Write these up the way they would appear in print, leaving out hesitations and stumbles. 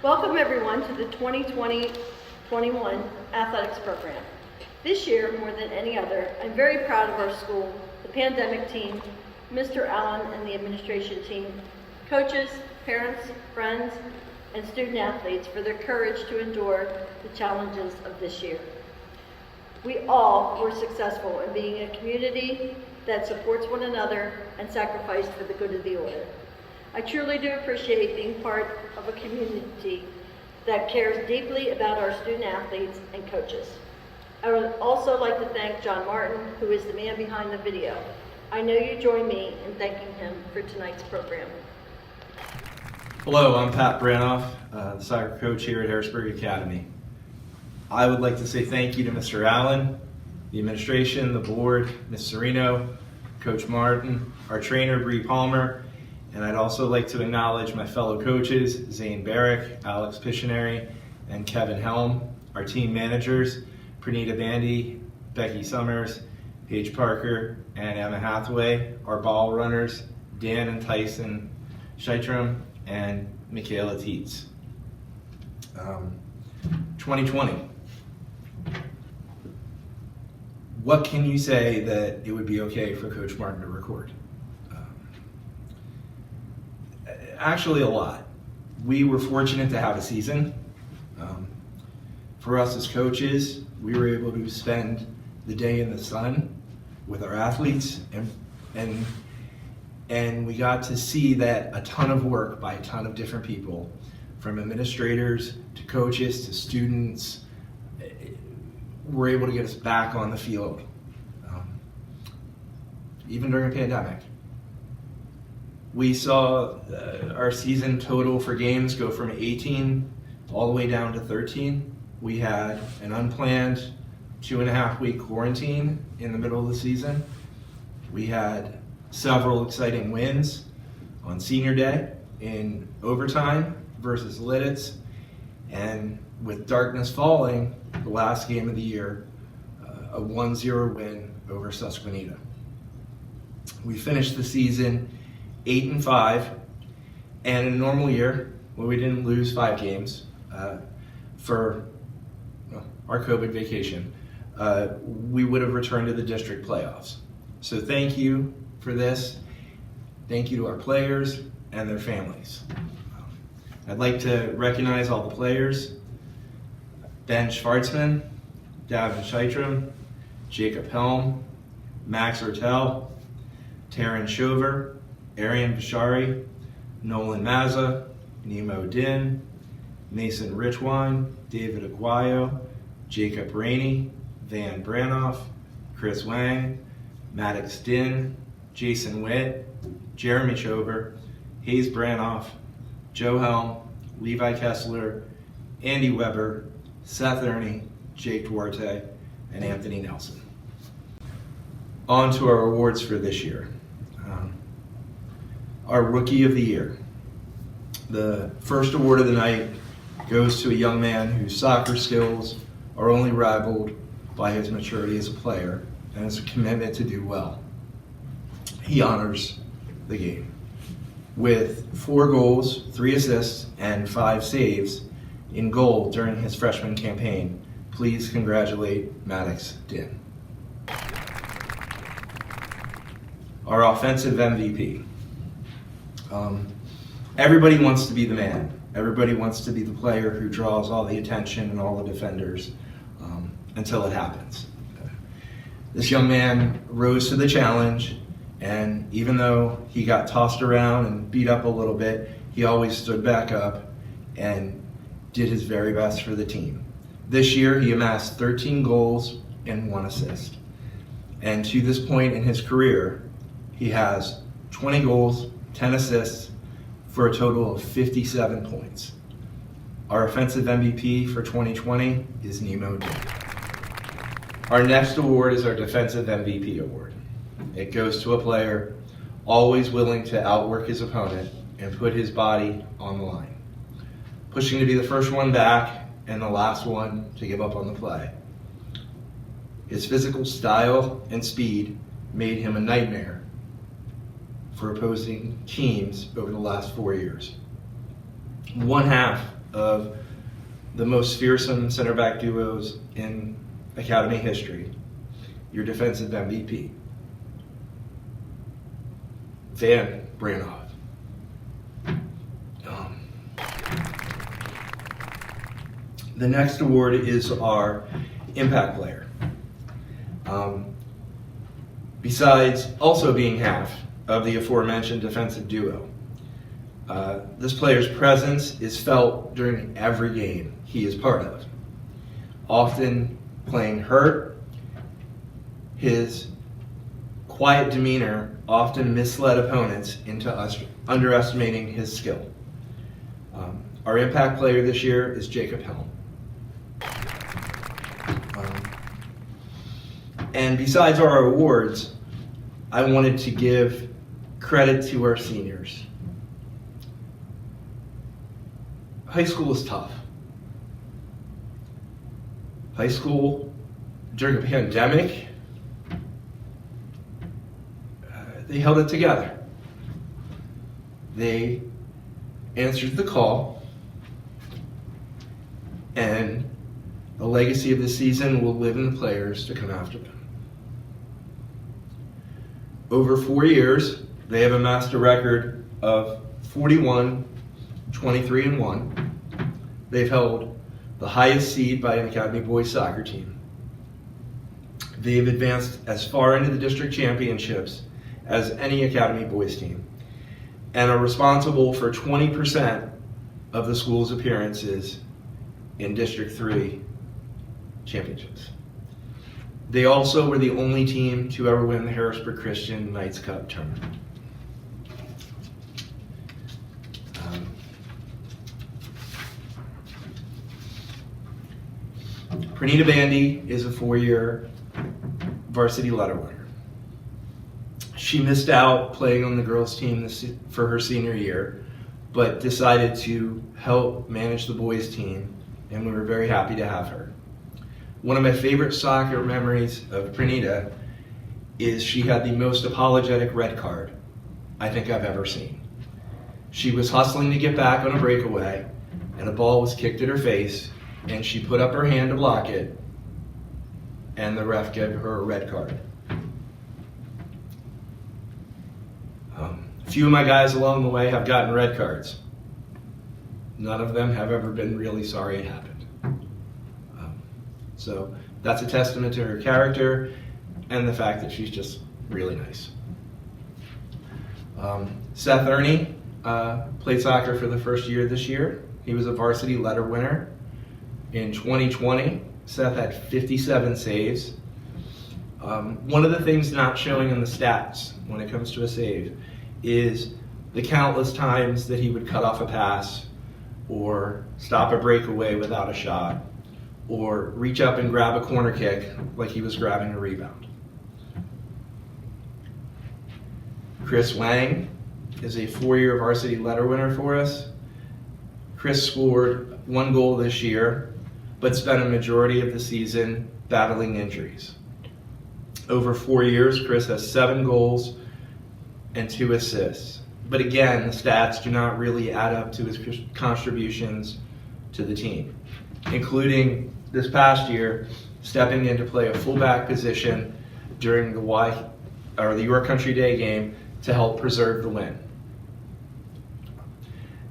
Welcome everyone to the 2020-21 athletics program. This year, more than any other, I'm very proud of our school, the pandemic team, Mr. Allen and the administration team, coaches, parents, friends, and student athletes for their courage to endure the challenges of this year. We all were successful in being a community that supports one another and sacrificed for the good of the order. I truly do appreciate being part of a community that cares deeply about our student athletes and coaches. I would also like to thank John Martin, who is the man behind the video. I know you join me in thanking him for tonight's program. Hello, I'm Pat Branoff, the soccer coach here at Harrisburg Academy. I would like to say thank you to Mr. Allen, the administration, the board, Ms. Serino, Coach Martin, our trainer, Bree Palmer, and I'd also like to acknowledge my fellow coaches, Zane Barrett, Alex Pictionary, and Kevin Helm, our team managers, Pranita Bandy, Becky Summers, Paige Parker, and Emma Hathaway, our ball runners, Dan and Tyson Scheitram, and Michaela Tietz. 2020. What can you say that it would be okay for Coach Martin to record? Actually, a lot. We were fortunate to have a season. For us as coaches, we were able to spend the day in the sun with our athletes, and we got to see that a ton of work by a ton of different people, from administrators to coaches to students, were able to get us back on the field, even during a pandemic. We saw our season total for games go from 18 all the way down to 13. We had an unplanned 2.5-week quarantine in the middle of the season. We had several exciting wins on senior day in overtime versus Lidditz, and with darkness falling, the last game of the year, a 1-0 win over Susquehanna. We finished the season 8-5, and in a normal year, when we didn't lose 5 games for our COVID vacation, we would have returned to the district playoffs. So thank you for this. Thank you to our players and their families. I'd like to recognize all the players: Ben Schwartzman, Davin Scheitram, Jacob Helm, Max Ortel, Taran Shover, Arian Bashari, Nolan Mazza, Nemo Din, Mason Richwine, David Aguayo, Jacob Rainey, Van Branoff, Chris Wang, Maddox Din, Jason Witt, Jeremy Shover, Hayes Branoff, Joe Helm, Levi Kessler, Andy Weber, Seth Ernie, Jake Duarte, and Anthony Nelson. On to our awards for this year. Our Rookie of the Year. The first award of the night goes to a young man whose soccer skills are only rivaled by his maturity as a player and his commitment to do well. He honors the game with 4 goals, 3 assists, and 5 saves in goal during his freshman campaign. Please congratulate Maddox Din. Our offensive MVP. Everybody wants to be the man. Everybody wants to be the player who draws all the attention and all the defenders until it happens. This young man rose to the challenge, and even though he got tossed around and beat up a little bit, he always stood back up and did his very best for the team. This year, he amassed 13 goals and 1 assist. And to this point in his career, he has 20 goals, 10 assists, for a total of 57 points. Our offensive MVP for 2020 is Nemo Din. Our next award is our defensive MVP award. It goes to a player always willing to outwork his opponent and put his body on the line, pushing to be the first one back and the last one to give up on the play. His physical style and speed made him a nightmare for opposing teams over the last 4 years. One half of the most fearsome center back duos in Academy history, your defensive MVP, Van Branhoff. The next award is our impact player. Besides also being half of the aforementioned defensive duo, this player's presence is felt during every game he is part of. Often playing hurt, his quiet demeanor often misled opponents into underestimating his skill. Our impact player this year is Jacob Helm. And besides our awards, I wanted to give credit to our seniors. High school is tough. High school, during a pandemic, they held it together. They answered the call, and the legacy of the season will live in the players to come after them. Over 4 years, they have amassed a record of 41, 23, and 1. They've held the highest seed by an Academy boys soccer team. They've advanced as far into the district championships as any Academy boys team, and are responsible for 20% of the school's appearances in District 3 championships. They also were the only team to ever win the Harrisburg Christian Knights Cup tournament. Pranita Bandy is a 4-year varsity letter winner. She missed out playing on the girls' team for her senior year, but decided to help manage the boys' team, and we were very happy to have her. One of my favorite soccer memories of Pranita is she had the most apologetic red card I think I've ever seen. She was hustling to get back on a breakaway, and a ball was kicked at her face, and she put up her hand to block it, and the ref gave her a red card. A few of my guys along the way have gotten red cards. None of them have ever been really sorry it happened. So that's a testament to her character and the fact that she's just really nice. Seth Ernie played soccer for the first year this year. He was a varsity letter winner. In 2020, Seth had 57 saves. One of the things not showing in the stats when it comes to a save is the countless times that he would cut off a pass or stop a breakaway without a shot, or reach up and grab a corner kick like he was grabbing a rebound. Chris Wang is a 4-year varsity letter winner for us. Chris scored 1 goal this year, but spent a majority of the season battling injuries. Over 4 years, Chris has 7 goals and 2 assists. But again, the stats do not really add up to his contributions to the team, including this past year, stepping in to play a fullback position during the York Country Day game to help preserve the win.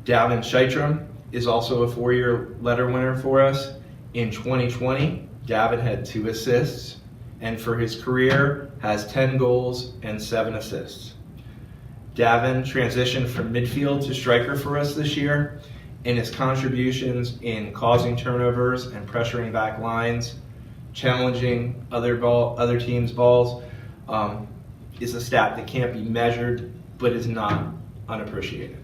Davin Scheitram is also a 4-year letter winner for us. In 2020, Davin had 2 assists, and for his career has 10 goals and 7 assists. Davin transitioned from midfield to striker for us this year, and his contributions in causing turnovers and pressuring back lines, challenging other teams' balls, is a stat that can't be measured but is not unappreciated.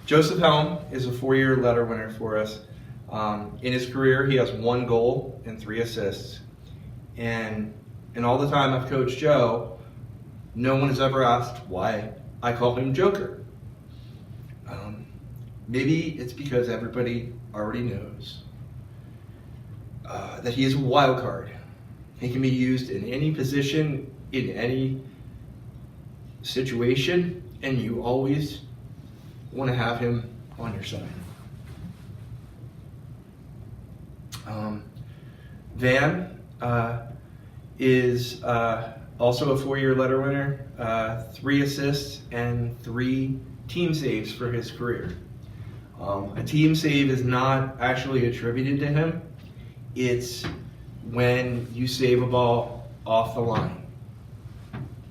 Joseph Helm is a 4-year letter winner for us. In his career, he has 1 goal and 3 assists. And in all the time I've coached Joe, no one has ever asked why I call him Joker. Maybe it's because everybody already knows that he is a wild card. He can be used in any position, in any situation, and you always want to have him on your side. Van is also a 4-year letter winner, 3 assists and 3 team saves for his career. A team save is not actually attributed to him. It's when you save a ball off the line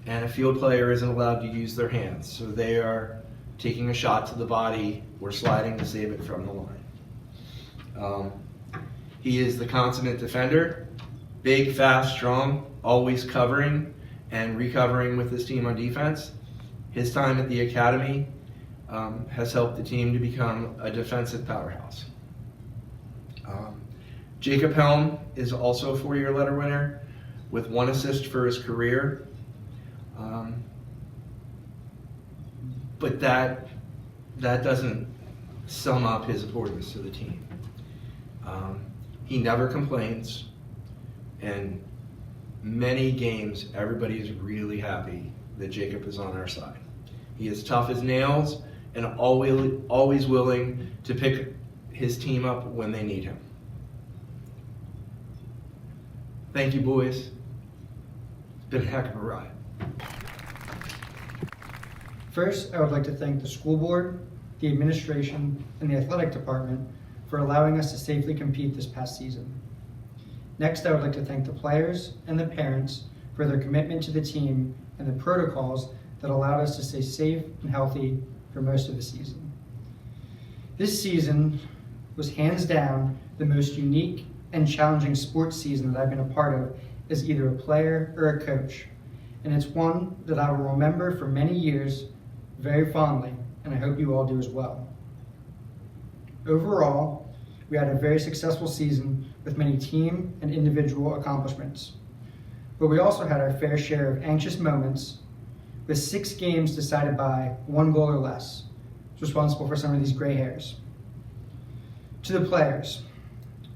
and a field player isn't allowed to use their hands, so they are taking a shot to the body or sliding to save it from the line. He is the consummate defender, big, fast, strong, always covering and recovering with his team on defense. His time at the academy has helped the team to become a defensive powerhouse. Jacob Helm is also a 4-year letter winner with 1 assist for his career. But that doesn't sum up his importance to the team. He never complains, and many games everybody is really happy that Jacob is on our side. He is tough as nails and always willing to pick his team up when they need him. Thank you, boys. It's been a heck of a ride. First, I would like to thank the school board, the administration, and the athletic department for allowing us to safely compete this past season. Next, I would like to thank the players and the parents for their commitment to the team and the protocols that allowed us to stay safe and healthy for most of the season. This season was hands down the most unique and challenging sports season that I've been a part of as either a player or a coach. And it's one that I will remember for many years very fondly, and I hope you all do as well. Overall, we had a very successful season with many team and individual accomplishments. But we also had our fair share of anxious moments with 6 games decided by 1 goal or less. It's responsible for some of these gray hairs. To the players,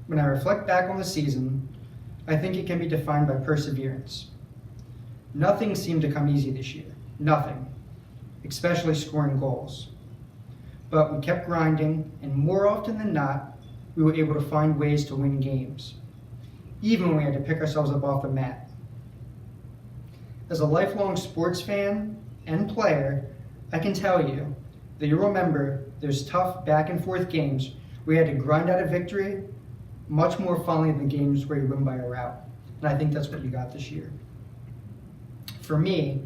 when I reflect back on the season, I think it can be defined by perseverance. Nothing seemed to come easy this year. Nothing. Especially scoring goals. But we kept grinding, and more often than not, we were able to find ways to win games, even when we had to pick ourselves up off the mat. As a lifelong sports fan and player, I can tell you that you'll remember those tough back and forth games where you had to grind out a victory much more fondly than games where you win by a rout. And I think that's what you got this year. For me,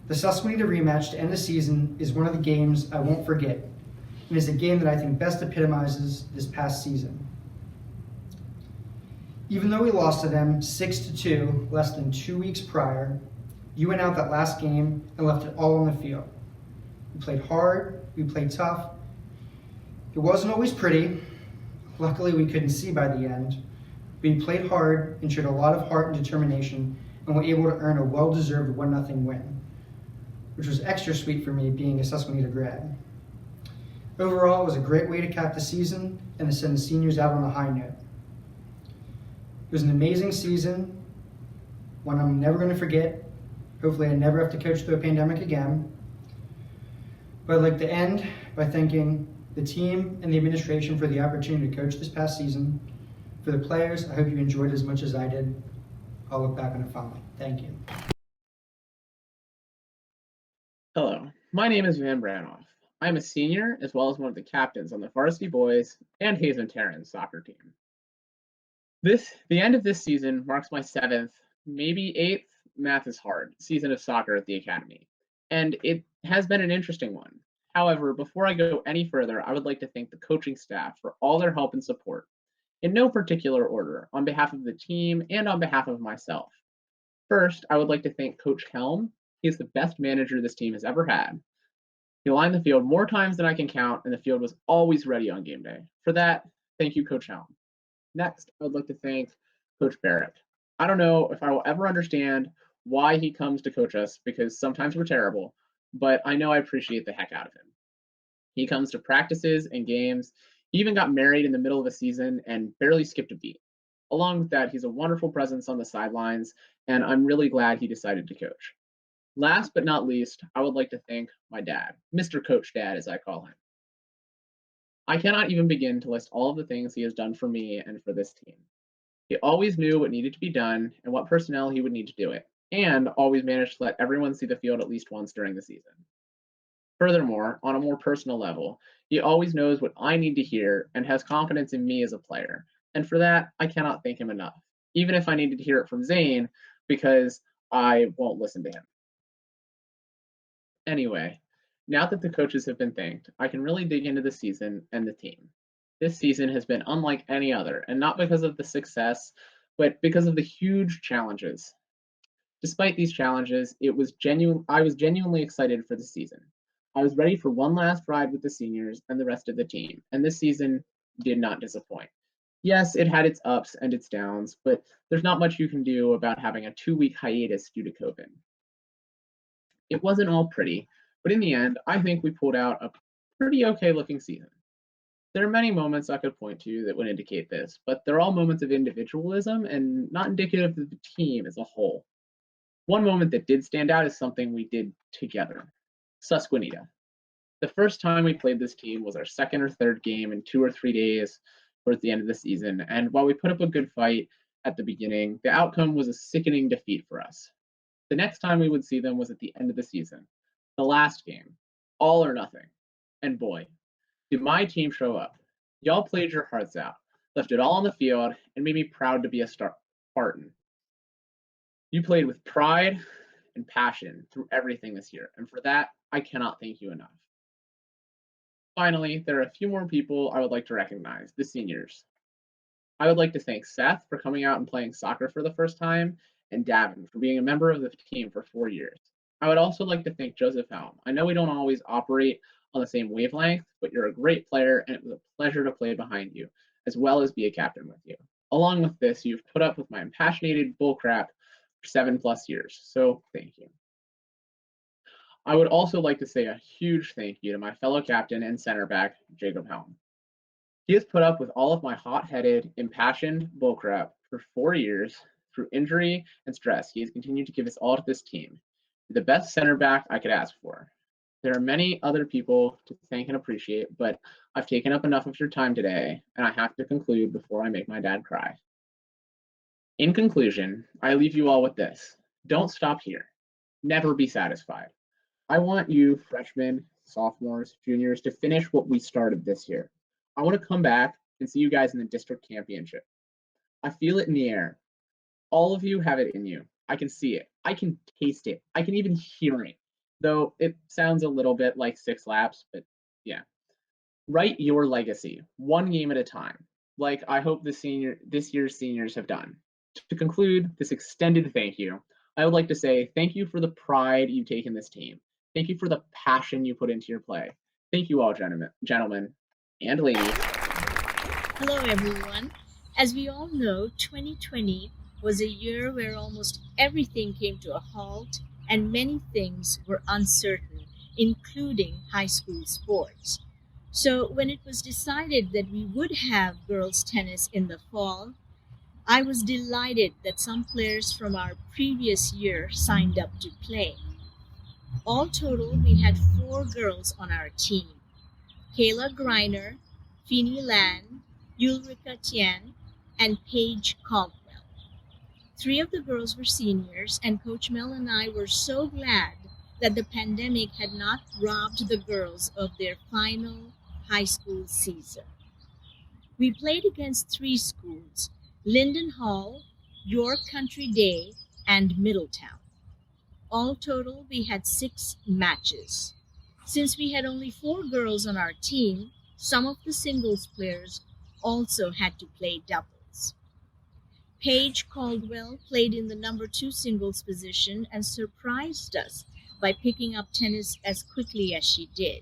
the Susquehanna rematch to end the season is one of the games I won't forget, and is a game that I think best epitomizes this past season. Even though we lost to them 6-2 less than 2 weeks prior, you went out that last game and left it all on the field. We played hard, we played tough. It wasn't always pretty. Luckily, we couldn't see by the end. We played hard and showed a lot of heart and determination, and were able to earn a well-deserved 1-0 win, which was extra sweet for me being a Susquehanna grad. Overall, it was a great way to cap the season and to send the seniors out on a high note. It was an amazing season, one I'm never going to forget. Hopefully I never have to coach through a pandemic again. But I'd like to end by thanking the team and the administration for the opportunity to coach this past season. For the players, I hope you enjoyed it as much as I did. I'll look back on it fondly. Thank you. Hello, my name is Van Branoff. I'm a senior as well as one of the captains on the varsity boys and Hazen Terran's soccer team. The end of this season marks my 7th, maybe 8th, math is hard, season of soccer at the academy, and it has been an interesting one. However, before I go any further, I would like to thank the coaching staff for all their help and support, in no particular order, on behalf of the team and on behalf of myself. First, I would like to thank Coach Helm. He is the best manager this team has ever had. He lined the field more times than I can count, and the field was always ready on game day. For that, thank you, Coach Helm. Next, I would like to thank Coach Barrett. I don't know if I will ever understand why he comes to coach us, because sometimes we're terrible, but I know I appreciate the heck out of him. He comes to practices and games. He even got married in the middle of a season and barely skipped a beat. Along with that, he's a wonderful presence on the sidelines, and I'm really glad he decided to coach. Last but not least, I would like to thank my dad, Mr. Coach Dad, as I call him. I cannot even begin to list all of the things he has done for me and for this team. He always knew what needed to be done and what personnel he would need to do it, and always managed to let everyone see the field at least once during the season. Furthermore, on a more personal level, he always knows what I need to hear and has confidence in me as a player. And for that, I cannot thank him enough, even if I needed to hear it from Zane, because I won't listen to him. Anyway, now that the coaches have been thanked, I can really dig into the season and the team. This season has been unlike any other, and not because of the success, but because of the huge challenges. Despite these challenges, I was genuinely excited for the season. I was ready for one last ride with the seniors and the rest of the team, and this season did not disappoint. Yes, it had its ups and its downs, but there's not much you can do about having a 2-week hiatus due to COVID. It wasn't all pretty, but in the end, I think we pulled out a pretty okay looking season. There are many moments I could point to that would indicate this, but they're all moments of individualism and not indicative of the team as a whole. One moment that did stand out is something we did together. Susquehanna. The first time we played this team was our second or third game in 2 or 3 days towards the end of the season, and while we put up a good fight at the beginning, the outcome was a sickening defeat for us. The next time we would see them was at the end of the season, the last game, all or nothing. And boy, did my team show up. Y'all played your hearts out, left it all on the field, and made me proud to be a Spartan. You played with pride and passion through everything this year, and for that, I cannot thank you enough. Finally, there are a few more people I would like to recognize, the seniors. I would like to thank Seth for coming out and playing soccer for the first time, and Davin for being a member of the team for 4 years. I would also like to thank Joseph Helm. I know we don't always operate on the same wavelength, but you're a great player, and it was a pleasure to play behind you, as well as be a captain with you. Along with this, you've put up with my impassionated bullcrap for 7+ years, so thank you. I would also like to say a huge thank you to my fellow captain and center back, Jacob Helm. He has put up with all of my hot-headed, impassioned bullcrap for 4 years. Through injury and stress, he has continued to give his all to this team. The best center back I could ask for. There are many other people to thank and appreciate, but I've taken up enough of your time today, and I have to conclude before I make my dad cry. In conclusion, I leave you all with this. Don't stop here. Never be satisfied. I want you, freshmen, sophomores, juniors, to finish what we started this year. I want to come back and see you guys in the district championship. I feel it in the air. All of you have it in you. I can see it. I can taste it. I can even hear it. Though it sounds a little bit like 6 laps, but yeah. Write your legacy, one game at a time, like I hope this year's seniors have done. To conclude this extended thank you, I would like to say thank you for the pride you take in this team. Thank you for the passion you put into your play. Thank you all, gentlemen and ladies. Hello, everyone. As we all know, 2020 was a year where almost everything came to a halt and many things were uncertain, including high school sports. So, when it was decided that we would have girls' tennis in the fall, I was delighted that some players from our previous year signed up to play. All total, we had 4 girls on our team: Kayla Griner, Feeny Lan, Ulrika Tien, and Paige Caldwell. 3 of the girls were seniors, and Coach Mel and I were so glad that the pandemic had not robbed the girls of their final high school season. We played against 3 schools: Linden Hall, York Country Day, and Middletown. All total, we had 6 matches. Since we had only 4 girls on our team, some of the singles players also had to play doubles. Paige Caldwell played in the number 2 singles position and surprised us by picking up tennis as quickly as she did.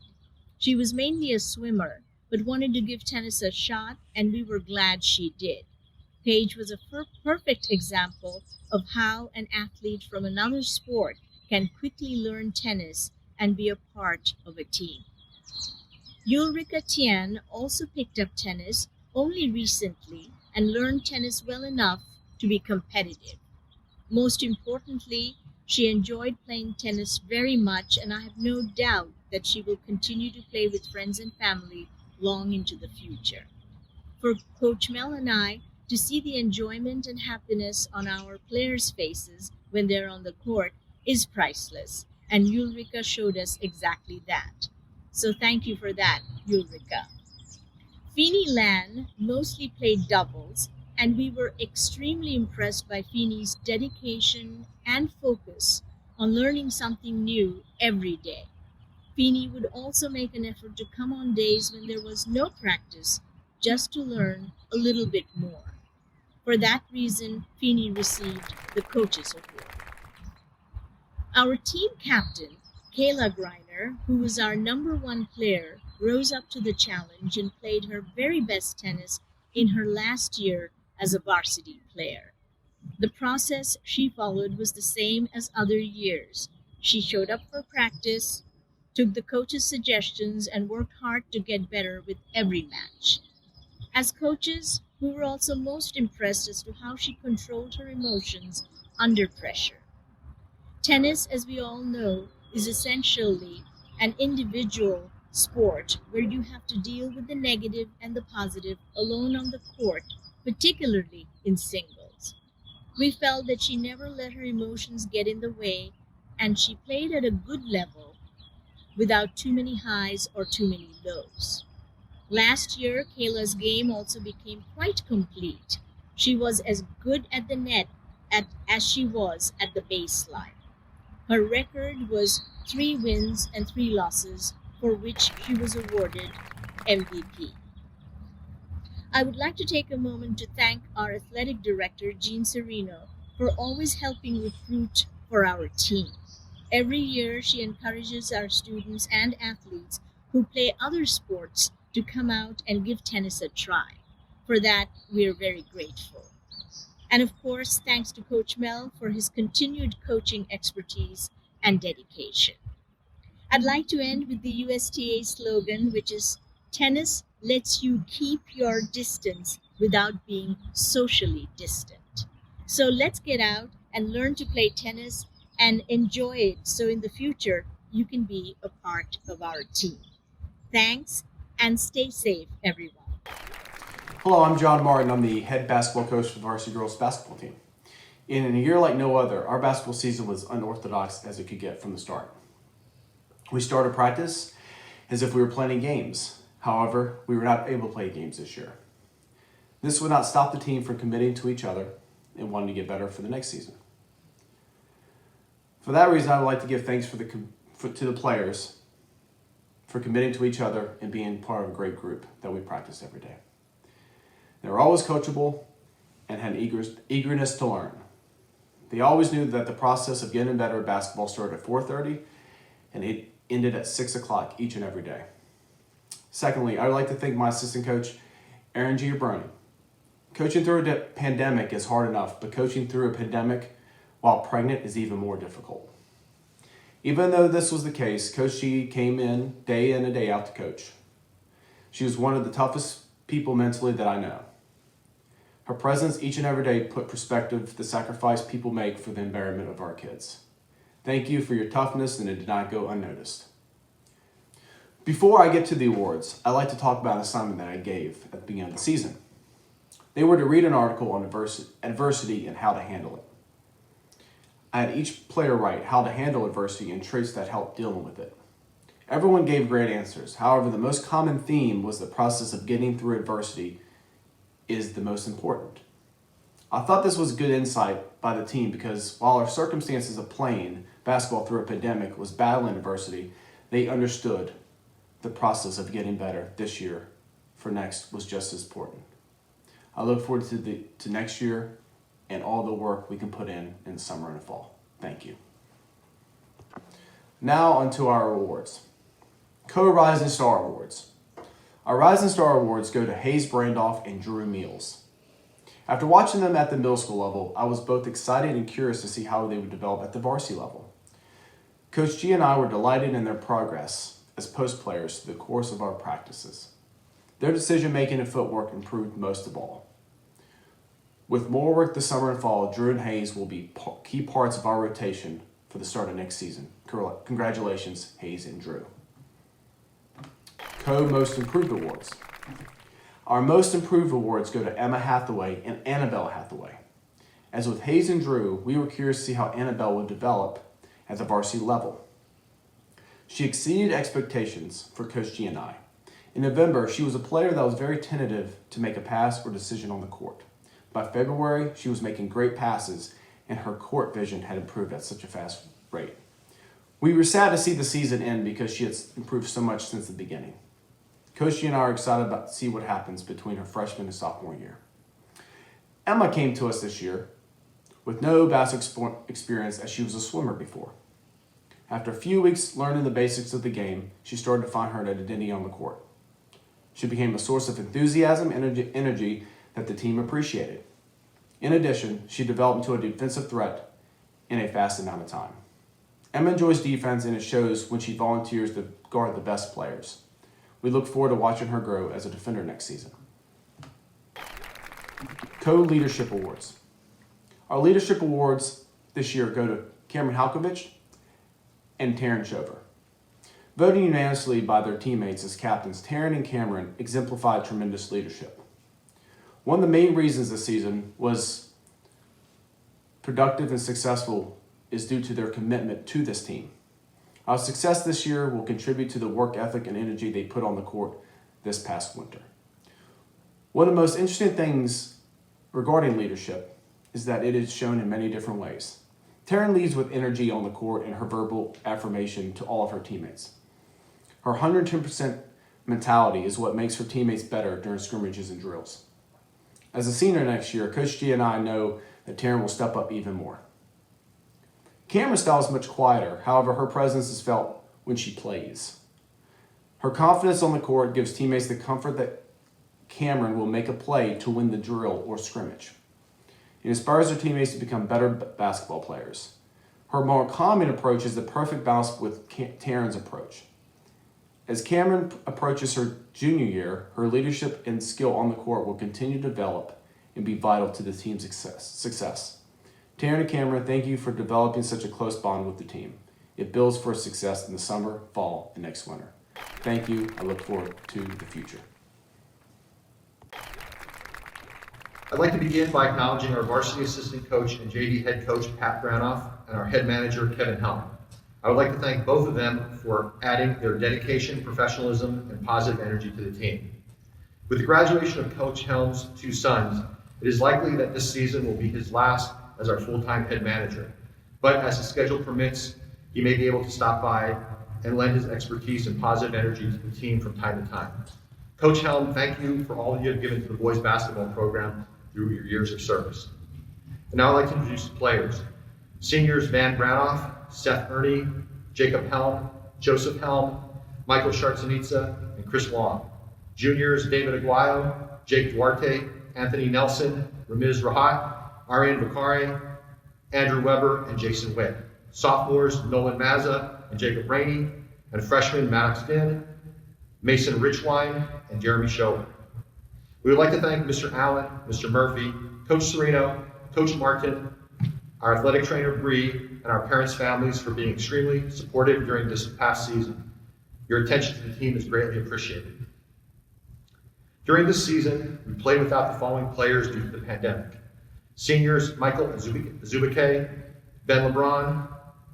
She was mainly a swimmer, but wanted to give tennis a shot, and we were glad she did. Paige was a perfect example of how an athlete from another sport can quickly learn tennis and be a part of a team. Ulrika Tien also picked up tennis only recently and learned tennis well enough to be competitive. Most importantly, she enjoyed playing tennis very much, and I have no doubt that she will continue to play with friends and family long into the future. For Coach Mel and I, to see the enjoyment and happiness on our players' faces when they're on the court is priceless, and Ulrika showed us exactly that. So thank you for that, Ulrika. Feeny Lan mostly played doubles, and we were extremely impressed by Feeney's dedication and focus on learning something new every day. Feeny would also make an effort to come on days when there was no practice just to learn a little bit more. For that reason, Feeny received the Coaches Award. Our team captain, Kayla Griner, who was our number one player, rose up to the challenge and played her very best tennis in her last year as a varsity player. The process she followed was the same as other years. She showed up for practice, took the coach's suggestions, and worked hard to get better with every match. As coaches, we were also most impressed as to how she controlled her emotions under pressure. Tennis, as we all know, is essentially an individual sport where you have to deal with the negative and the positive alone on the court, particularly in singles. We felt that she never let her emotions get in the way, and she played at a good level without too many highs or too many lows. Last year, Kayla's game also became quite complete. She was as good at the net as she was at the baseline. Her record was 3 wins and 3 losses, for which she was awarded MVP. I would like to take a moment to thank our athletic director, Jean Serino, for always helping recruit for our team. Every year, she encourages our students and athletes who play other sports to come out and give tennis a try. For that, we are very grateful. And of course, thanks to Coach Mel for his continued coaching expertise and dedication. I'd like to end with the USTA slogan, which is tennis lets you keep your distance without being socially distant. So let's get out and learn to play tennis and enjoy it so in the future you can be a part of our team. Thanks and stay safe, everyone. Hello, I'm John Martin. I'm the head basketball coach for the varsity girls basketball team. In a year like no other, our basketball season was unorthodox as it could get from the start. We started practice as if we were playing games. However, we were not able to play games this year. This would not stop the team from committing to each other and wanting to get better for the next season. For that reason, I would like to give thanks to the players for committing to each other and being part of a great group that we practice every day. They were always coachable and had eagerness to learn. They always knew that the process of getting better at basketball started at 4:30 and it ended at 6 o'clock each and every day. Secondly, I would like to thank my assistant coach, Aaron Giabroni. Coaching through a pandemic is hard enough, but coaching through a pandemic while pregnant is even more difficult. Even though this was the case, Coach G came in and day out to coach. She was one of the toughest people mentally that I know. Her presence each and every day put perspective to the sacrifice people make for the environment of our kids. Thank you for your toughness, and it did not go unnoticed. Before I get to the awards, I'd like to talk about an assignment that I gave at the beginning of the season. They were to read an article on adversity and how to handle it. I had each player write how to handle adversity and traits that help dealing with it. Everyone gave great answers. However, the most common theme was the process of getting through adversity is the most important. I thought this was good insight by the team because while our circumstances of playing basketball through a pandemic was battling adversity, they understood the process of getting better this year for next was just as important. I look forward to next year and all the work we can put in the summer and the fall. Thank you. Now onto our awards. Co-Rising Star Awards. Our Rising Star Awards go to Hayes Brandoff and Drew Meals. After watching them at the middle school level, I was both excited and curious to see how they would develop at the varsity level. Coach G and I were delighted in their progress as post players through the course of our practices. Their decision-making and footwork improved most of all. With more work this summer and fall, Drew and Hayes will be key parts of our rotation for the start of next season. Congratulations, Hayes and Drew. co-Most Improved Awards. Our Most Improved Awards go to Emma Hathaway and Annabelle Hathaway. As with Hayes and Drew, we were curious to see how Annabelle would develop at the varsity level. She exceeded expectations for Coach G and I. In November, she was a player that was very tentative to make a pass or decision on the court. By February, she was making great passes, and her court vision had improved at such a fast rate. We were sad to see the season end because she had improved so much since the beginning. Coach G and I are excited to see what happens between her freshman and sophomore year. Emma came to us this year with no basketball experience as she was a swimmer before. After a few weeks learning the basics of the game, she started to find her identity on the court. She became a source of enthusiasm and energy that the team appreciated. In addition, she developed into a defensive threat in a fast amount of time. Emma enjoys defense, and it shows when she volunteers to guard the best players. We look forward to watching her grow as a defender next season. Co-Leadership Awards. Our Leadership Awards this year go to Cameron Halkovich and Taran Shover. Voted unanimously by their teammates as captains, Taran and Cameron exemplified tremendous leadership. One of the main reasons this season was productive and successful is due to their commitment to this team. Our success this year will contribute to the work ethic and energy they put on the court this past winter. One of the most interesting things regarding leadership is that it is shown in many different ways. Taran leads with energy on the court and her verbal affirmation to all of her teammates. Her 110% mentality is what makes her teammates better during scrimmages and drills. As a senior next year, Coach G and I know that Taran will step up even more. Cameron's style is much quieter, however, her presence is felt when she plays. Her confidence on the court gives teammates the comfort that Cameron will make a play to win the drill or scrimmage. It inspires her teammates to become better basketball players. Her more calming approach is the perfect balance with Taran's approach. As Cameron approaches her junior year, her leadership and skill on the court will continue to develop and be vital to the team's success. Taran and Cameron, thank you for developing such a close bond with the team. It builds for success in the summer, fall, and next winter. Thank you. I look forward to the future. I'd like to begin by acknowledging our varsity assistant coach and JV head coach, Pat Branoff, and our head manager, Kevin Helm. I would like to thank both of them for adding their dedication, professionalism, and positive energy to the team. With the graduation of Coach Helm's two sons, it is likely that this season will be his last as our full-time head manager. But as his schedule permits, he may be able to stop by and lend his expertise and positive energy to the team from time to time. Coach Helm, thank you for all you have given to the boys basketball program through your years of service. And now I'd like to introduce the players. Seniors Van Branoff, Seth Ernie, Jacob Helm, Joseph Helm, Michael Schwartzman, and Chris Wang. Juniors David Aguayo, Jake Duarte, Anthony Nelson, Ramiz Rahat, Arian Bakari, Andrew Weber, and Jason Witt. Sophomores Nolan Mazza and Jacob Rainey, and freshmen Maddox Din, Mason Richwine, and Jeremy Shover. We would like to thank Mr. Allen, Mr. Murphy, Coach Sereno, Coach Martin, our athletic trainer Bree, and our parents' families for being extremely supportive during this past season. Your attention to the team is greatly appreciated. During this season, we played without the following players due to the pandemic. Seniors Michael Zubike, Ben LeBron,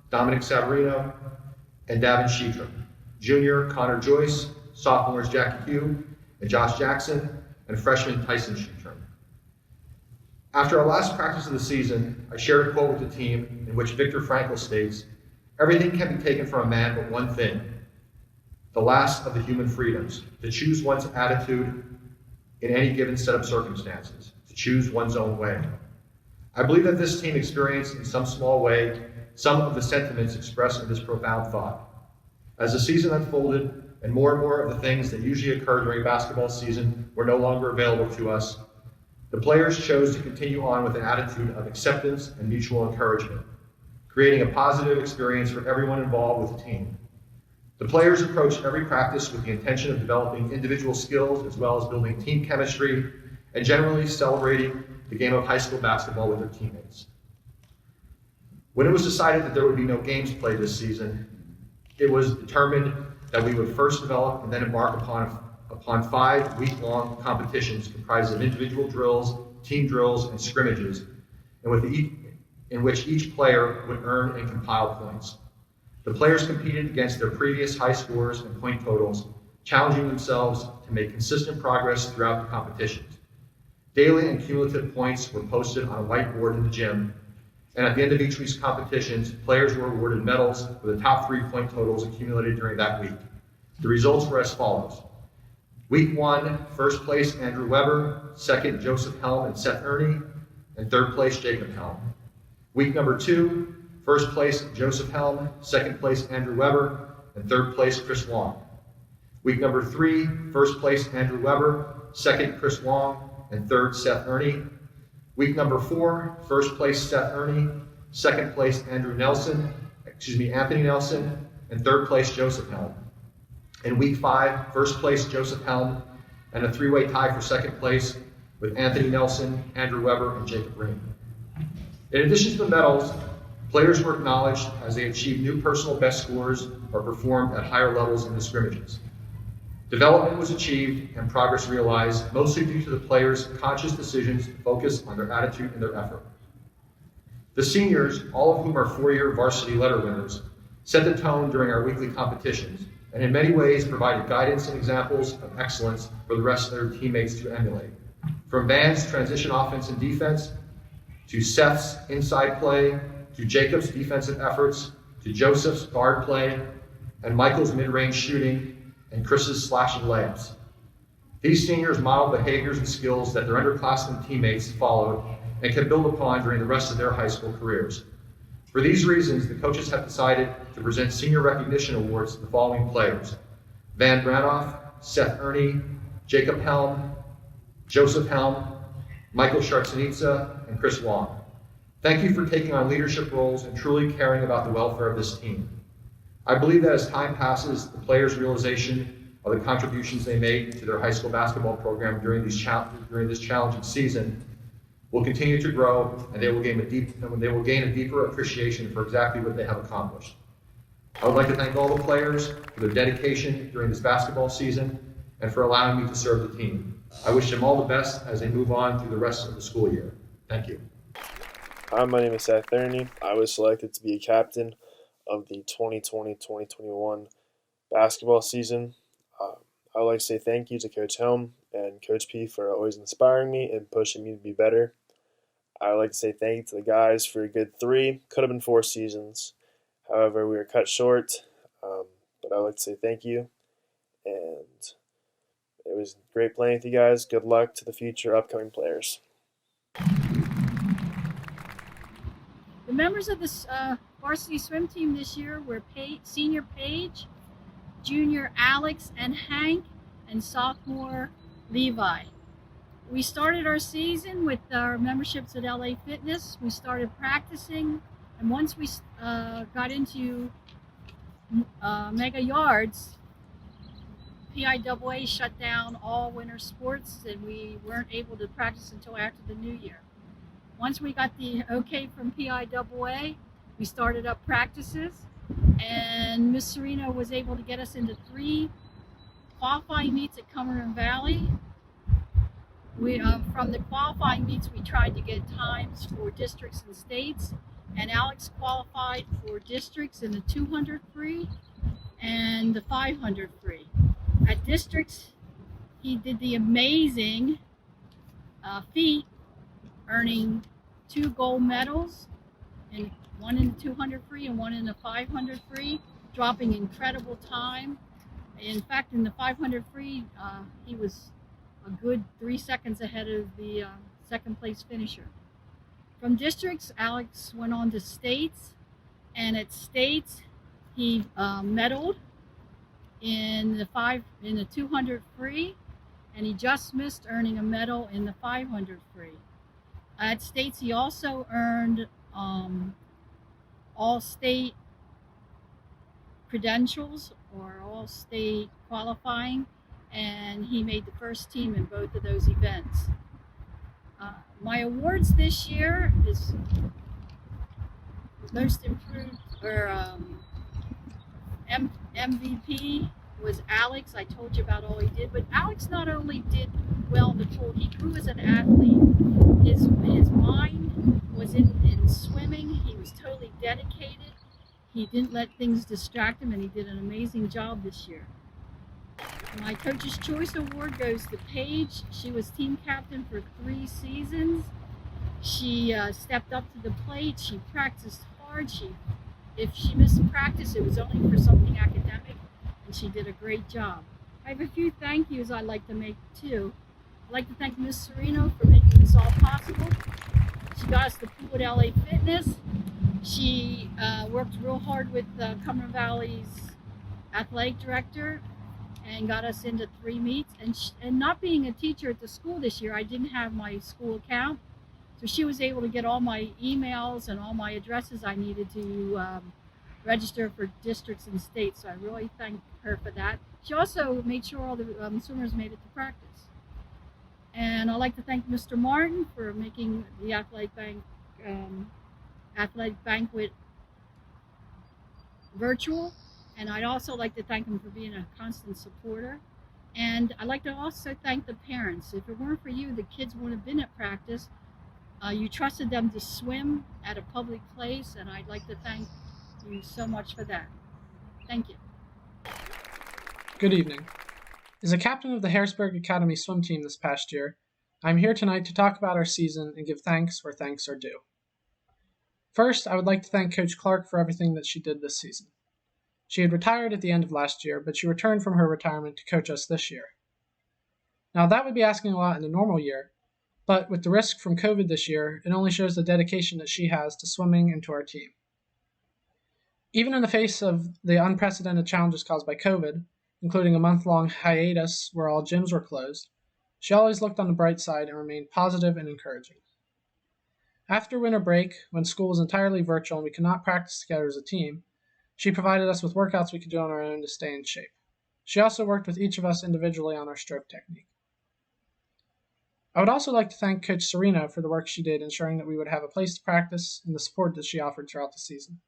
Dominic Savarino, and Davin Sheetram. Junior Connor Joyce, sophomores Jackie Hugh and Josh Jackson, and freshman Tyson Sheetram. After our last practice of the season, I shared a quote with the team in which Viktor Frankl states, "Everything can be taken from a man but one thing, the last of the human freedoms, to choose one's attitude in any given set of circumstances, to choose one's own way." I believe that this team experienced in some small way some of the sentiments expressed in this profound thought. As the season unfolded and more of the things that usually occur during basketball season were no longer available to us, the players chose to continue on with an attitude of acceptance and mutual encouragement, creating a positive experience for everyone involved with the team. The players approached every practice with the intention of developing individual skills as well as building team chemistry and generally celebrating the game of high school basketball with their teammates. When it was decided that there would be no games played this season, it was determined that we would first develop and then embark upon 5 week-long competitions comprised of individual drills, team drills, and scrimmages, in which each player would earn and compile points. The players competed against their previous high scores and point totals, challenging themselves to make consistent progress throughout the competitions. Daily and cumulative points were posted on a whiteboard in the gym, and at the end of each week's competitions, players were awarded medals for the top 3 point totals accumulated during that week. The results were as follows. Week 1, first place Andrew Weber, second Joseph Helm and Seth Ernie, and third place Jacob Helm. Week number 2, first place Joseph Helm, second place Andrew Weber, and third place Chris Wang. Week number 3, first place Andrew Weber, second Chris Wang, and third Seth Ernie. Week number 4, first place Seth Ernie, second place Anthony Nelson, and third place Joseph Helm. In week 5, first place Joseph Helm, and a 3-way tie for second place with Anthony Nelson, Andrew Weber, and Jacob Griner. In addition to the medals, players were acknowledged as they achieved new personal best scores or performed at higher levels in the scrimmages. Development was achieved and progress realized, mostly due to the players' conscious decisions to focus on their attitude and their effort. The seniors, all of whom are 4-year varsity letter winners, set the tone during our weekly competitions, and in many ways provided guidance and examples of excellence for the rest of their teammates to emulate. From Van's transition offense and defense, to Seth's inside play, to Jacob's defensive efforts, to Joseph's guard play, and Michael's mid-range shooting, and Chris's slashing layups. These seniors modeled behaviors and skills that their underclassmen teammates followed and can build upon during the rest of their high school careers. For these reasons, the coaches have decided to present senior recognition awards to the following players: Van Branoff, Seth Ernie, Jacob Helm, Joseph Helm, Michael Schwartzman, and Chris Wang. Thank you for taking on leadership roles and truly caring about the welfare of this team. I believe that as time passes, the players' realization of the contributions they made to their high school basketball program during this challenging season will continue to grow, and they will gain a deeper appreciation for exactly what they have accomplished. I would like to thank all the players for their dedication during this basketball season and for allowing me to serve the team. I wish them all the best as they move on through the rest of the school year. Thank you. Hi, my name is Seth Therony. I was selected to be a captain of the 2020-2021 basketball season. I would like to say thank you to Coach Helm and Coach P for always inspiring me and pushing me to be better. I would like to say thank you to the guys for a good 3, could have been 4 seasons. However, we were cut short, but I would like to say thank you. And it was great playing with you guys. Good luck to the future upcoming players. The members of the varsity swim team this year were senior Paige, junior Alex and Hank, and sophomore Levi. We started our season with our memberships at LA Fitness. We started practicing, and once we got into mega yards, PIAA shut down all winter sports, and we weren't able to practice until after the new year. Once we got the okay from PIAA, we started up practices, and Miss Serena was able to get us into 3 qualifying meets at Cumberland Valley. From the qualifying meets, we tried to get times for districts and states, and Alex qualified for districts in the 200 free and the 500 free. At districts, he did the amazing feat, earning 2 gold medals, and 1 in the 200 free and 1 in the 500 free, dropping incredible time. In fact, in the 500 free, he was a good 3 seconds ahead of the second place finisher. From districts, Alex went on to states, and at states, he medaled in the 200 free, and he just missed earning a medal in the 500 free. At states, he also earned all-state credentials or all-state qualifying, and he made the first team in both of those events. My awards this year is most improved, or MVP, was Alex. I told you about all he did, but Alex not only did well in the pool, he grew as an athlete. His mind was in swimming. He was totally dedicated. He didn't let things distract him, and he did an amazing job this year. My Coach's Choice Award goes to Paige. She was team captain for 3 seasons. She stepped up to the plate. She practiced hard. If she missed practice, it was only for something academic, and she did a great job. I have a few thank yous I'd like to make too. I'd like to thank Miss Serino for making this all possible. She got us the pool at LA Fitness. She worked real hard with Cumberland Valley's athletic director and got us into 3 meets. And not being a teacher at the school this year, I didn't have my school account. So she was able to get all my emails and all my addresses I needed to register for districts and states. So I really thank her for that. She also made sure all the swimmers made it to practice. And I'd like to thank Mr. Martin for making the Athletic Banquet virtual. And I'd also like to thank him for being a constant supporter. And I'd like to also thank the parents. If it weren't for you, the kids wouldn't have been at practice. You trusted them to swim at a public place, and I'd like to thank you so much for that. Thank you. Good evening. As a captain of the Harrisburg Academy swim team this past year, I'm here tonight to talk about our season and give thanks where thanks are due. First, I would like to thank Coach Clark for everything that she did this season. She had retired at the end of last year, but she returned from her retirement to coach us this year. Now, that would be asking a lot in a normal year, but with the risk from COVID this year, it only shows the dedication that she has to swimming and to our team. Even in the face of the unprecedented challenges caused by COVID, including a month-long hiatus where all gyms were closed, she always looked on the bright side and remained positive and encouraging. After winter break, when school was entirely virtual and we could not practice together as a team, she provided us with workouts we could do on our own to stay in shape. She also worked with each of us individually on our stroke technique. I would also like to thank Coach Serino for the work she did ensuring that we would have a place to practice and the support that she offered throughout the season.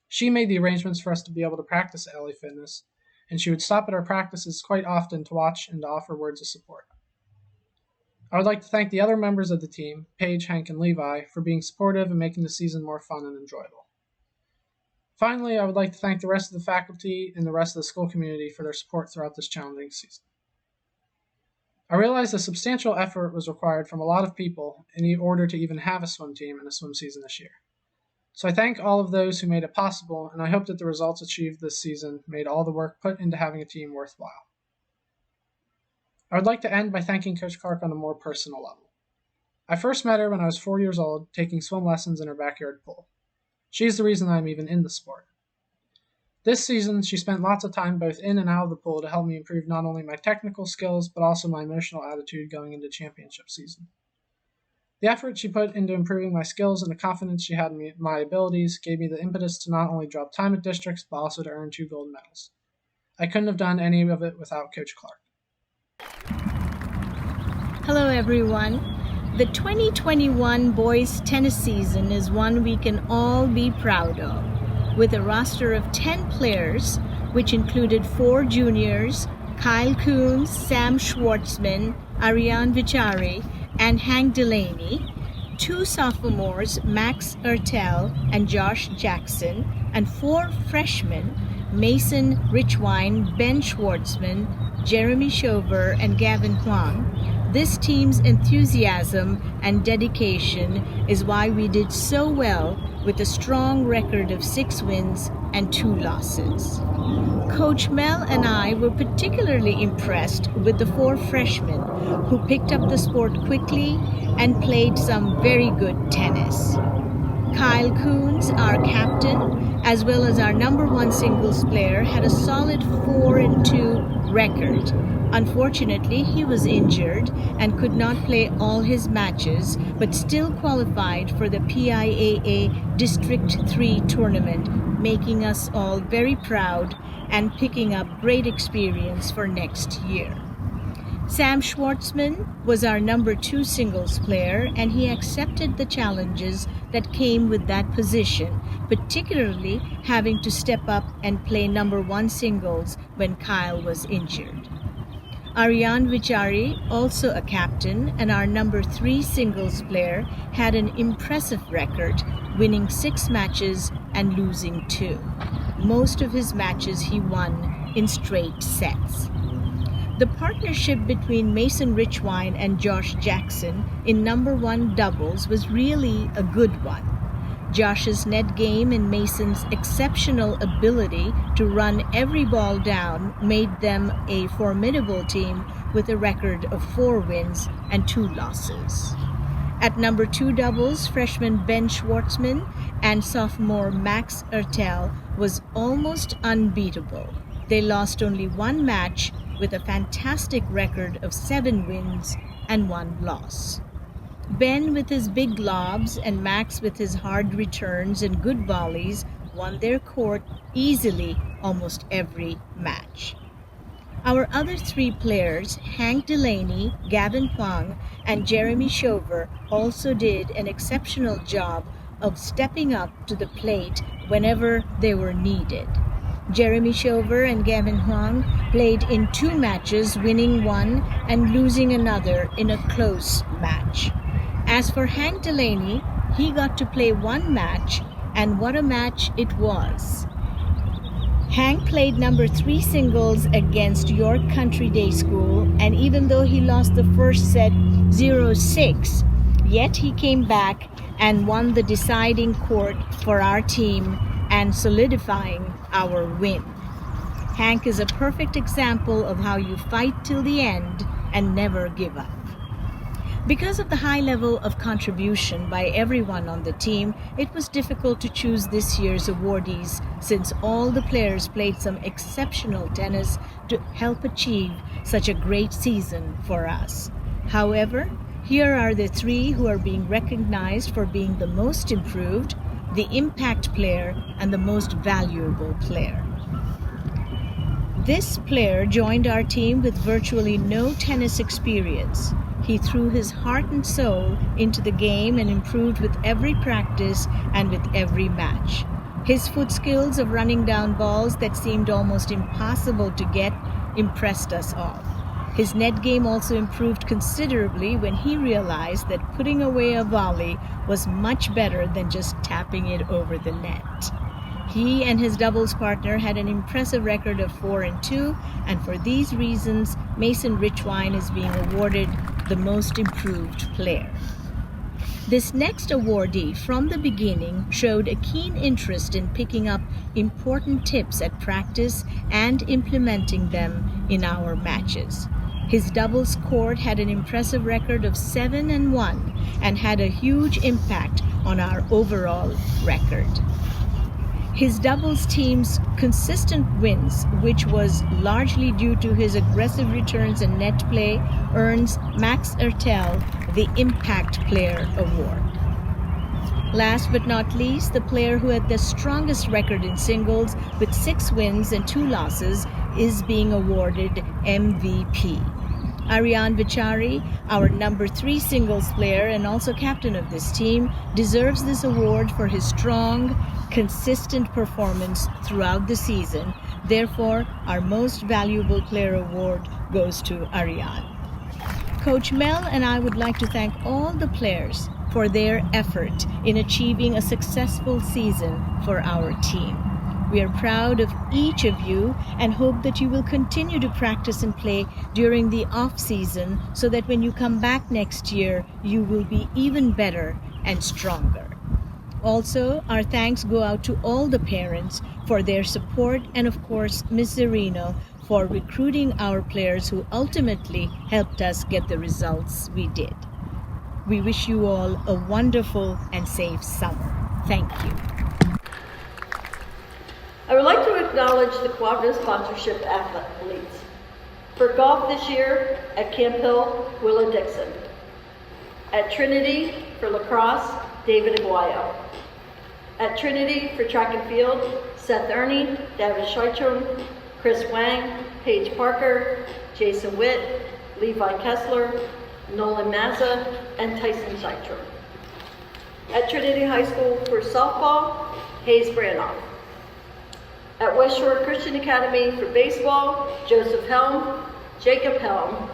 She made the arrangements for us to be able to practice at LA Fitness, and she would stop at our practices quite often to watch and to offer words of support. I would like to thank the other members of the team, Paige, Hank, and Levi, for being supportive and making the season more fun and enjoyable. Finally, I would like to thank the rest of the faculty and the rest of the school community for their support throughout this challenging season. I realize a substantial effort was required from a lot of people in order to even have a swim team and a swim season this year. So I thank all of those who made it possible, and I hope that the results achieved this season made all the work put into having a team worthwhile. I would like to end by thanking Coach Clark on a more personal level. I first met her when I was 4 years old, taking swim lessons in her backyard pool. She's the reason I'm even in the sport. This season, she spent lots of time both in and out of the pool to help me improve not only my technical skills, but also my emotional attitude going into championship season. The effort she put into improving my skills and the confidence she had in my abilities gave me the impetus to not only drop time at districts, but also to earn 2 gold medals. I couldn't have done any of it without Coach Clark. Hello, everyone. The 2021 boys tennis season is one we can all be proud of. With a roster of 10 players, which included 4 juniors, Kyle Coons, Sam Schwartzman, Ariane Vichari, and Hank Delaney, 2 sophomores, Max Ertel and Josh Jackson, and 4 freshmen, Mason Richwine, Ben Schwartzman, Jeremy Shover, and Gavin Wang. This team's enthusiasm and dedication is why we did so well with a strong record of 6 wins and 2 losses. Coach Mel and I were particularly impressed with the 4 freshmen who picked up the sport quickly and played some very good tennis. Kyle Coons, our captain, as well as our number 1 singles player, had a solid 4-2 record. Unfortunately, he was injured and could not play all his matches, but still qualified for the PIAA District 3 tournament, making us all very proud and picking up great experience for next year. Sam Schwartzman was our number 2 singles player, and he accepted the challenges that came with that position, particularly having to step up and play number 1 singles when Kyle was injured. Aryan Vichari, also a captain and our number 3 singles player, had an impressive record, winning 6 matches and losing 2. Most of his matches he won in straight sets. The partnership between Mason Richwine and Josh Jackson in number 1 doubles was really a good one. Josh's net game and Mason's exceptional ability to run every ball down made them a formidable team with a record of 4 wins and 2 losses. At number 2 doubles, freshman Ben Schwartzman and sophomore Max Ertel was almost unbeatable. They lost only 1 match with a fantastic record of 7 wins and 1 loss. Ben with his big lobs and Max with his hard returns and good volleys won their court easily almost every match. Our other 3 players, Hank Delaney, Gavin Wang, and Jeremy Shover, also did an exceptional job of stepping up to the plate whenever they were needed. Jeremy Shover and Gavin Wang played in 2 matches, winning 1 and losing another in a close match. As for Hank Delaney, he got to play 1 match, and what a match it was. Hank played number 3 singles against York Country Day School, and even though he lost the first set 0-6, yet he came back and won the deciding court for our team and solidifying our win. Hank is a perfect example of how you fight till the end and never give up. Because of the high level of contribution by everyone on the team, it was difficult to choose this year's awardees since all the players played some exceptional tennis to help achieve such a great season for us. However, here are the 3 who are being recognized for being the most improved, the impact player, and the most valuable player. This player joined our team with virtually no tennis experience. He threw his heart and soul into the game and improved with every practice and with every match. His foot skills of running down balls that seemed almost impossible to get impressed us all. His net game also improved considerably when he realized that putting away a volley was much better than just tapping it over the net. He and his doubles partner had an impressive record of 4-2, and for these reasons, Mason Richwine is being awarded the most improved player. This next awardee from the beginning showed a keen interest in picking up important tips at practice and implementing them in our matches. His doubles court had an impressive record of 7-1 and had a huge impact on our overall record. His doubles team's consistent wins, which was largely due to his aggressive returns and net play, earns Max Ertel the Impact Player Award. Last but not least, the player who had the strongest record in singles with 6 wins and 2 losses is being awarded MVP. Aryan Vichari, our number 3 singles player and also captain of this team, deserves this award for his strong, consistent performance throughout the season. Therefore, our most valuable player award goes to Aryan. Coach Mel and I would like to thank all the players for their effort in achieving a successful season for our team. We are proud of each of you and hope that you will continue to practice and play during the off season so that when you come back next year, you will be even better and stronger. Also, our thanks go out to all the parents for their support and of course Ms. Zerino for recruiting our players who ultimately helped us get the results we did. We wish you all a wonderful and safe summer. Thank you. I would like to acknowledge the cooperative sponsorship athletes. For golf this year, at Camp Hill, Willa Dixon. At Trinity, for lacrosse, David Aguayo. At Trinity, for track and field, Seth Ernie, David Schwartzman, Chris Wang, Paige Parker, Jason Witt, Levi Kessler, Nolan Mazza, and Tyson Zeitler. At Trinity High School for softball, Hayes Branoff. At West Shore Christian Academy for baseball, Joseph Helm, Jacob Helm,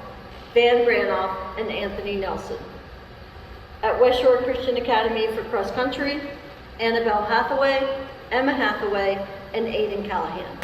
Van Branoff, and Anthony Nelson. At West Shore Christian Academy for cross country, Annabelle Hathaway, Emma Hathaway, and Aiden Callahan.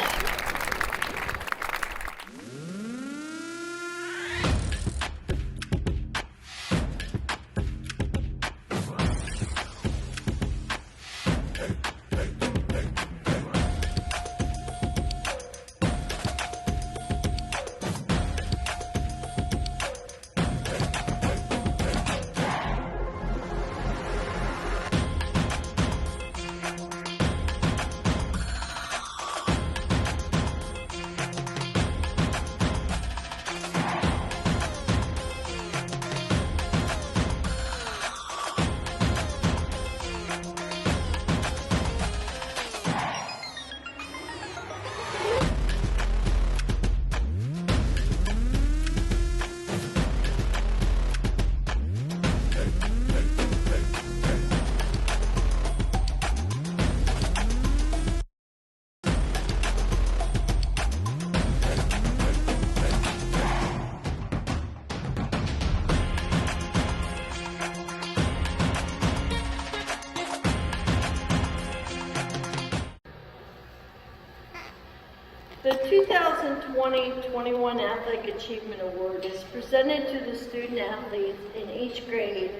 The 2020-21 Athletic Achievement Award is presented to the student athletes in each grade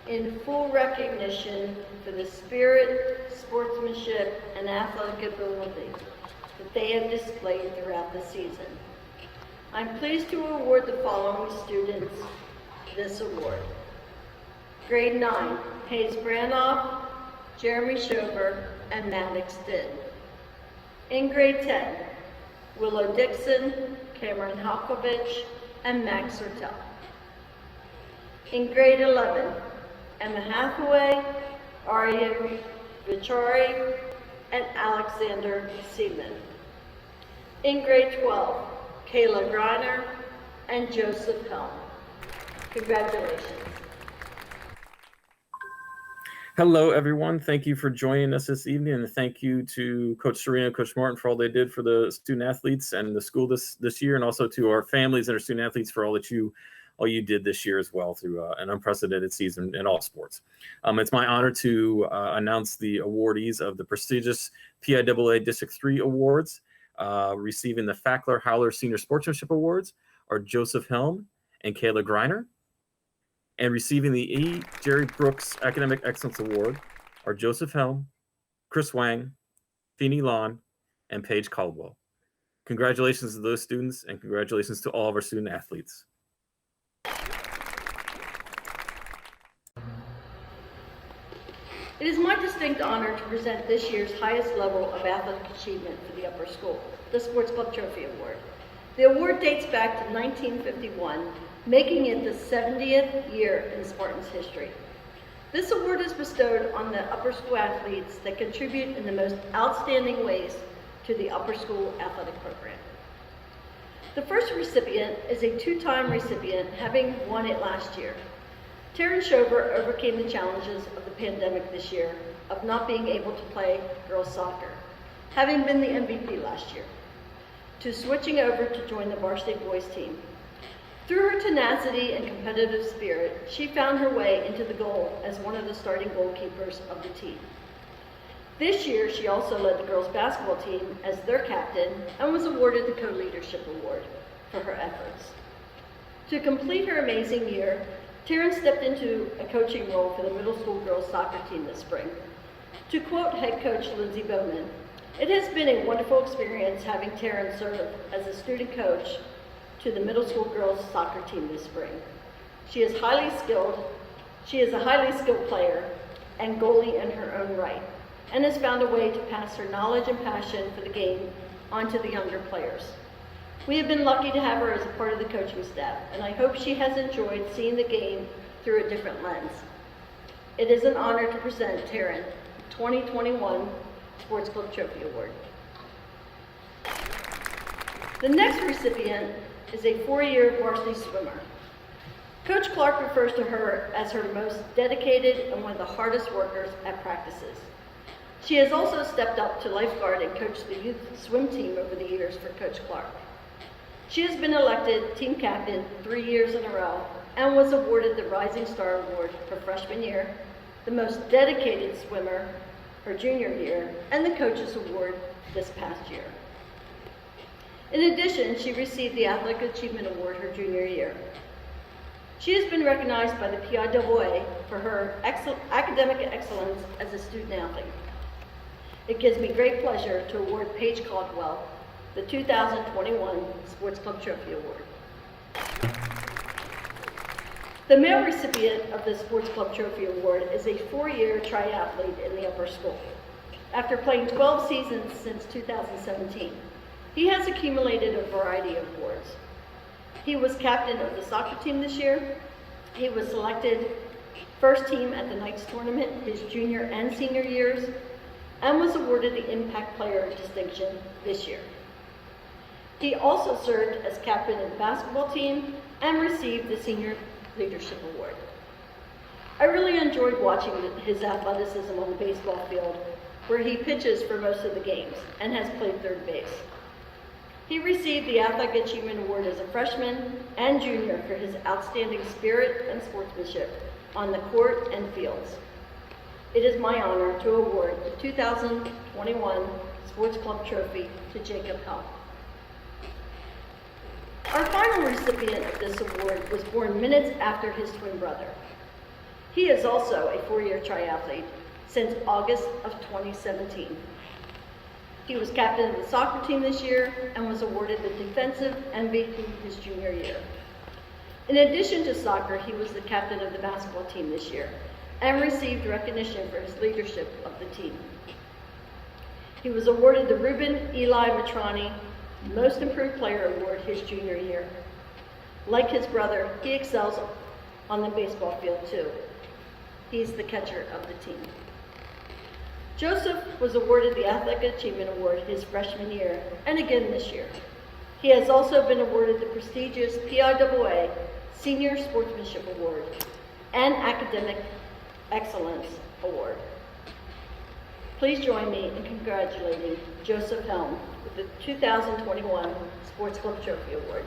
in full recognition for the spirit, sportsmanship, and athletic ability that they have displayed throughout the season. I'm pleased to award the following students this award. Grade 9, Hayes Branoff, Jeremy Shover, and Maddox Din. In grade 10, Willow Dixon, Cameron Halkovich, and Max Sertel. In grade 11, Emma Hathaway, Arya Vichari, and Alexander Seaman. In grade 12, Kayla Griner and Joseph Helm. Congratulations. Hello, everyone. Thank you for joining us this evening, and thank you to Coach Serena and Coach Martin for all they did for the student athletes and the school this year, and also to our families and our student athletes for all you did this year as well through an unprecedented season in all sports. It's my honor to announce the awardees of the prestigious PIAA District 3 Awards. Receiving the Fackler Howler Senior Sportsmanship Awards are Joseph Helm and Kayla Griner. And receiving the E. Jerry Brooks Academic Excellence Award are Joseph Helm, Chris Wang, Feeny Lon, and Paige Caldwell. Congratulations to those students, and congratulations to all of our student athletes. It is my distinct honor to present this year's highest level of athletic achievement for the upper school, the Sports Club Trophy Award. The award dates back to 1951, making it the 70th year in Spartans history. This award is bestowed on the upper school athletes that contribute in the most outstanding ways to the upper school athletic program. The first recipient is a two-time recipient, having won it last year. Taran Shover overcame the challenges of the pandemic this year of not being able to play girls soccer, having been the MVP last year, to switching over to join the varsity boys team. Through her tenacity and competitive spirit, she found her way into the goal as one of the starting goalkeepers of the team. This year, she also led the girls basketball team as their captain and was awarded the Co-Leadership Award for her efforts. To complete her amazing year, Taran stepped into a coaching role for the middle school girls soccer team this spring. To quote head coach Lindsay Bowman, "It has been a wonderful experience having Taran serve as a student coach to the middle school girls soccer team this spring. She is a highly skilled player and goalie in her own right, and has found a way to pass her knowledge and passion for the game onto the younger players. We have been lucky to have her as a part of the coaching staff, and I hope she has enjoyed seeing the game through a different lens. It is an honor to present Taran 2021 Sports Club Trophy Award." The next recipient is a 4-year varsity swimmer. Coach Clark refers to her as her most dedicated and one of the hardest workers at practices. She has also stepped up to lifeguard and coached the youth swim team over the years for Coach Clark. She has been elected team captain 3 years in a row and was awarded the Rising Star Award for freshman year, the most dedicated swimmer her junior year, and the Coaches Award this past year. In addition, she received the Athletic Achievement Award her junior year. She has been recognized by the PIAA for her academic excellence as a student athlete. It gives me great pleasure to award Paige Caldwell the 2021 Sports Club Trophy Award. The male recipient of the Sports Club Trophy Award is a 4-year triathlete in the upper school. After playing 12 seasons since 2017, he has accumulated a variety of awards. He was captain of the soccer team this year. He was selected first team at the Knights tournament his junior and senior years, and was awarded the Impact Player distinction this year. He also served as captain of the basketball team and received the Senior Leadership Award. I really enjoyed watching his athleticism on the baseball field, where he pitches for most of the games and has played third base. He received the Athletic Achievement Award as a freshman and junior for his outstanding spirit and sportsmanship on the court and fields. It is my honor to award the 2021 Sports Club Trophy to Jacob Helm. Our final recipient of this award was born minutes after his twin brother. He is also a 4-year triathlete since August of 2017. He was captain of the soccer team this year and was awarded the defensive MVP his junior year. In addition to soccer, he was the captain of the basketball team this year and received recognition for his leadership of the team. He was awarded the Ruben Eli Matrani Most Improved Player Award his junior year. Like his brother, he excels on the baseball field too. He's the catcher of the team. Joseph was awarded the Athletic Achievement Award his freshman year and again this year. He has also been awarded the prestigious PIAA Senior Sportsmanship Award and Academic Excellence Award. Please join me in congratulating Joseph Helm with the 2021 Sports Club Trophy Award.